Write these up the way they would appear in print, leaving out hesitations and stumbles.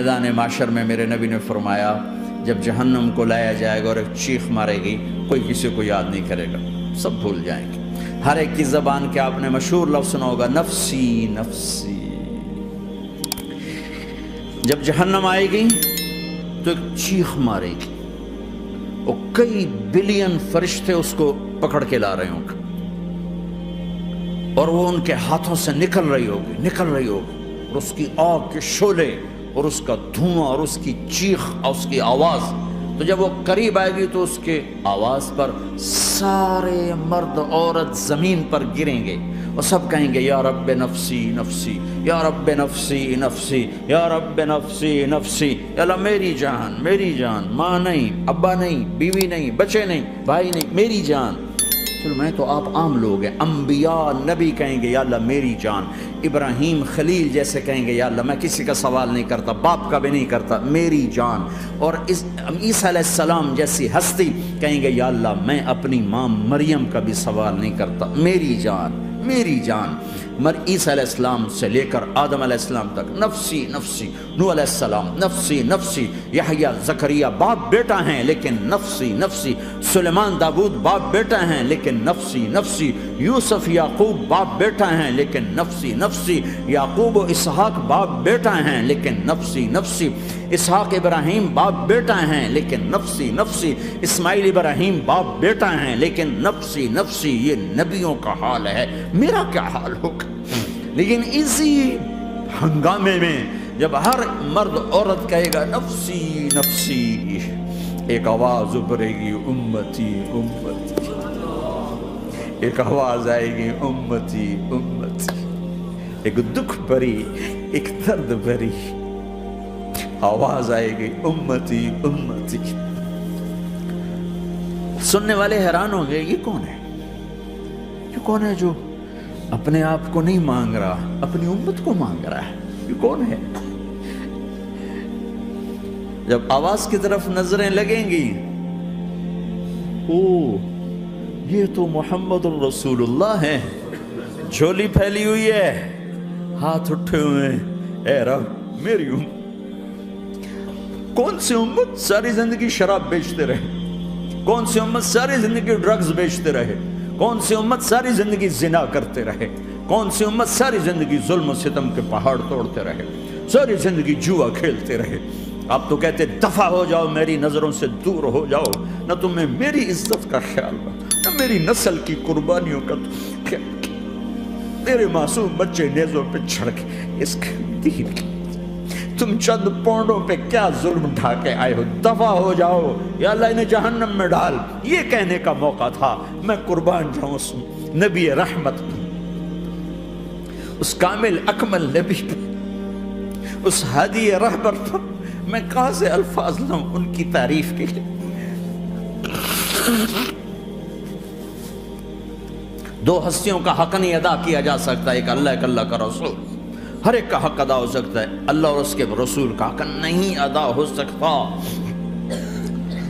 میدان معاشر میں میرے نبی نے فرمایا جب جہنم کو لایا جائے گا اور ایک چیخ مارے گی، کوئی کسی کو یاد نہیں کرے گا، سب بھول جائیں گے۔ ہر ایک کی زبان کے آپ نے مشہور لفظ سنا ہوگا، نفسی نفسی۔ جب جہنم آئے گی تو ایک چیخ مارے گی، اور کئی بلین فرشتے اس کو پکڑ کے لا رہے ہوں گے، اور وہ ان کے ہاتھوں سے نکل رہی ہوگی اور اس کی آگ کے شعلے اور اس کا دھواں اور اس کی چیخ اور اس کی آواز، تو جب وہ قریب آئے گی تو اس کے آواز پر سارے مرد عورت زمین پر گریں گے اور سب کہیں گے یا رب نفسی نفسی، یا رب نفسی نفسی، یا رب نفسی نفسی، یا اللہ میری جان، ماں نہیں، ابا نہیں، بیوی نہیں، بچے نہیں، بھائی نہیں، میری جان۔ چلو میں تو آپ عام لوگ ہیں، انبیاء نبی کہیں گے یا اللہ میری جان، ابراہیم خلیل جیسے کہیں گے یا اللہ میں کسی کا سوال نہیں کرتا، باپ کا بھی نہیں کرتا، میری جان، اور عیسیٰ علیہ السلام جیسی ہستی کہیں گے یا اللہ میں اپنی ماں مریم کا بھی سوال نہیں کرتا، میری جان میری جان۔ عیسیٰ علیہ السلام سے لے کر آدم علیہ السلام تک نفسی نفسی، نوح علیہ السلام نفسی نفسی، یحییٰ زکریا باپ بیٹا ہیں لیکن نفسی نفسی، سلیمان داؤد باپ بیٹا ہیں لیکن نفسی نفسی، یوسف یعقوب باپ بیٹا ہیں لیکن نفسی نفسی، یعقوب و اسحاق باپ بیٹا ہیں لیکن نفسی نفسی، اسحاق ابراہیم باپ بیٹا ہیں لیکن نفسی نفسی، اسماعیل ابراہیم باپ بیٹا ہیں لیکن نفسی نفسی۔ یہ نبیوں کا حال ہے، میرا کیا حال ہوگا؟ لیکن اسی ہنگامے میں جب ہر مرد عورت کہے گا نفسی نفسی، ایک آواز ابھرے گی امتی امتی، ایک آواز آئے گی امتی امتی، ایک دکھ بھری، ایک درد بھری آواز آئے گی امتی امتی۔ سننے والے حیران ہوں گے، یہ کون ہے؟ یہ کون ہے جو اپنے آپ کو نہیں مانگ رہا، اپنی امت کو مانگ رہا ہے؟ یہ کون ہے؟ جب آواز کی طرف نظریں لگیں گی، یہ تو محمد الرسول اللہ ہے، جھولی پھیلی ہوئی ہے، ہاتھ اٹھے ہوئے ہیں، اے رب میری امت۔ کون سی امت ساری زندگی شراب بیچتے رہے؟ کون سی امت ساری زندگی ڈرگز بیچتے رہے؟ کون سی امت ساری زندگی زنا کرتے رہے؟ کون سی امت ساری زندگی ظلم و ستم کے پہاڑ توڑتے رہے؟ ساری زندگی جوا کھیلتے رہے؟ آپ تو کہتے دفع ہو جاؤ، میری نظروں سے دور ہو جاؤ، نہ تمہیں میری عزت کا خیال ہو، نہ میری نسل کی قربانیوں کا خیال، میرے معصوم بچے نیزوں پہ چڑھ کے اس کے دین کی، تم چند پونڈوں پہ کیا ظلم ڈھا کے آئے ہو، دفع ہو جاؤ یا اللہ انہیں جہنم میں ڈال۔ یہ کہنے کا موقع تھا، میں قربان جاؤں اس نبی رحمت پر، اس کامل اکمل نبی پر، اس ہادی رہبر پر۔ میں کہاں سے الفاظ لوں ان کی تعریف کے لیے؟ دو ہستیوں کا حق نہیں ادا کیا جا سکتا، ایک اللہ، ایک اللہ کا رسول۔ ہر ایک کا حق ادا ہو سکتا ہے، اللہ اور اس کے رسول کا حق نہیں ادا ہو سکتا۔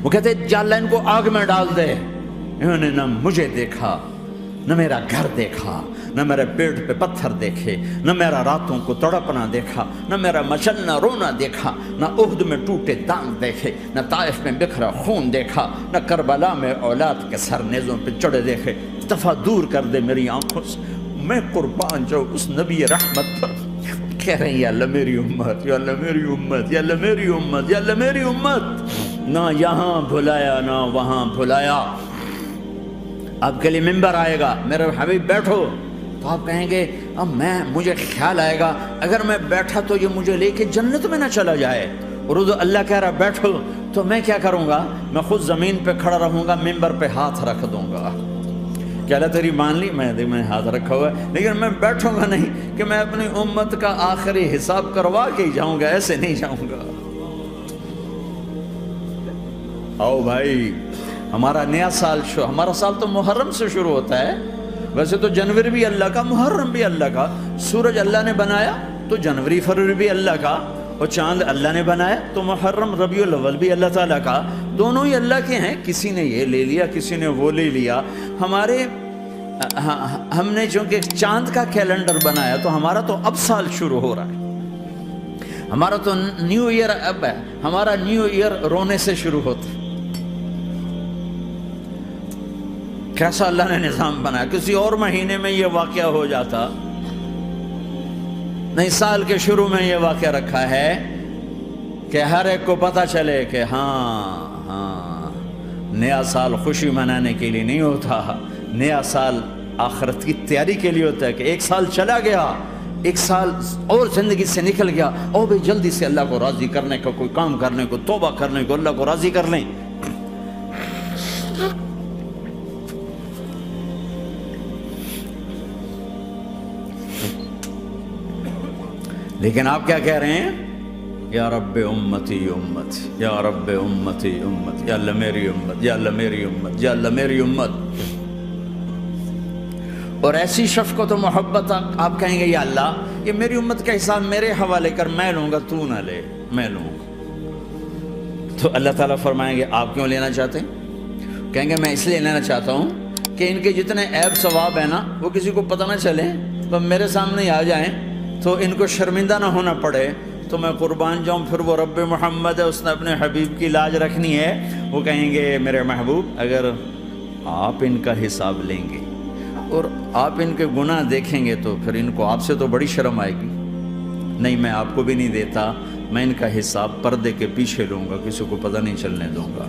وہ کہتے ہیں یا اللہ ان کو آگ میں ڈال دے، انہوں نے نہ مجھے دیکھا، نہ میرا گھر دیکھا، نہ میرے پیٹ پہ پتھر دیکھے، نہ میرا راتوں کو تڑپنا دیکھا، نہ میرا مچلنا رونا دیکھا، نہ احد میں ٹوٹے دانت دیکھے، نہ طائف میں بکھرا خون دیکھا، نہ کربلا میں اولاد کے سر نیزوں پہ چڑھے دیکھے۔ دفعہ دور کر دے میری آنکھوں سے، میں قربان جاؤں اس نبی رحمت پر۔ کہہ رہے ہیں یا اللہ میری امت، یا اللہ میری امت، یا اللہ میری امت، یا اللہ میری امت۔ نہ یہاں بھلایا نہ وہاں بھلایا۔ آپ کے لیے ممبر آئے گا، میرے حبیب بیٹھو، تو آپ کہیں گے اب مجھے خیال آئے گا اگر میں بیٹھا تو یہ مجھے لے کے جنت میں نہ چلا جائے، اور اللہ کہہ رہا بیٹھو تو میں کیا کروں گا؟ میں خود زمین پہ کھڑا رہوں گا، ممبر پہ ہاتھ رکھ دوں گا۔ کہ اللہ تیری مان لی، میں ہاتھ رکھا ہوا ہے، لیکن میں بیٹھوں گا نہیں کہ میں اپنی امت کا آخری حساب کروا کے ہی جاؤں گا، ایسے نہیں جاؤں گا۔ آؤ بھائی، ہمارا نیا سال ہمارا سال تو محرم سے شروع ہوتا ہے، ویسے تو جنوری بھی اللہ کا، محرم بھی اللہ کا، سورج اللہ نے بنایا تو جنوری فروری بھی اللہ کا، اور چاند اللہ نے بنایا تو محرم ربیع الاول بھی اللہ تعالیٰ کا، دونوں ہی اللہ کے ہیں۔ کسی نے یہ لے لیا، کسی نے وہ لے لیا۔ ہم نے چونکہ چاند کا کیلنڈر بنایا تو ہمارا تو اب سال شروع ہو رہا ہے، ہمارا تو نیو ایئر اب ہے، ہمارا نیو ایئر رونے سے شروع ہوتا. کیسا اللہ نے نظام بنایا. کسی اور مہینے میں یہ واقعہ ہو جاتا، نہیں سال کے شروع میں یہ واقعہ رکھا ہے کہ ہر ایک کو پتہ چلے کہ ہاں نیا سال خوشی منانے کے لیے نہیں ہوتا، نیا سال آخرت کی تیاری کے لیے ہوتا ہے. کہ ایک سال چلا گیا، ایک سال اور زندگی سے نکل گیا، اور بھی جلدی سے اللہ کو راضی کرنے کا کوئی کام کرنے کو، توبہ کرنے کو، اللہ کو راضی کر لیں. لیکن آپ کیا کہہ رہے ہیں؟ یا رب امتی امتی، یا رب امتی امتی، یا اللہ میری امت، یا اللہ میری امت، یا اللہ میری امت. اور ایسی شفقت و محبت آپ کہیں گے یا اللہ یہ میری امت کا حساب میرے حوالے کر، میں لوں گا، تو نہ لے، میں لوں گا. تو اللہ تعالیٰ فرمائیں گے آپ کیوں لینا چاہتے ہیں؟ کہیں گے میں اس لیے لینا چاہتا ہوں کہ ان کے جتنے عیب ثواب ہیں نا وہ کسی کو پتہ نہ چلے، تو میرے سامنے ہی آ جائیں تو ان کو شرمندہ نہ ہونا پڑے، تو میں قربان جاؤں. پھر وہ رب محمد ہے، اس نے اپنے حبیب کی لاج رکھنی ہے. وہ کہیں گے میرے محبوب اگر آپ ان کا حساب لیں گے اور آپ ان کے گناہ دیکھیں گے تو پھر ان کو آپ سے تو بڑی شرم آئے گی. نہیں میں آپ کو بھی نہیں دیتا، میں ان کا حساب پردے کے پیچھے لوں گا، کسی کو پتہ نہیں چلنے دوں گا.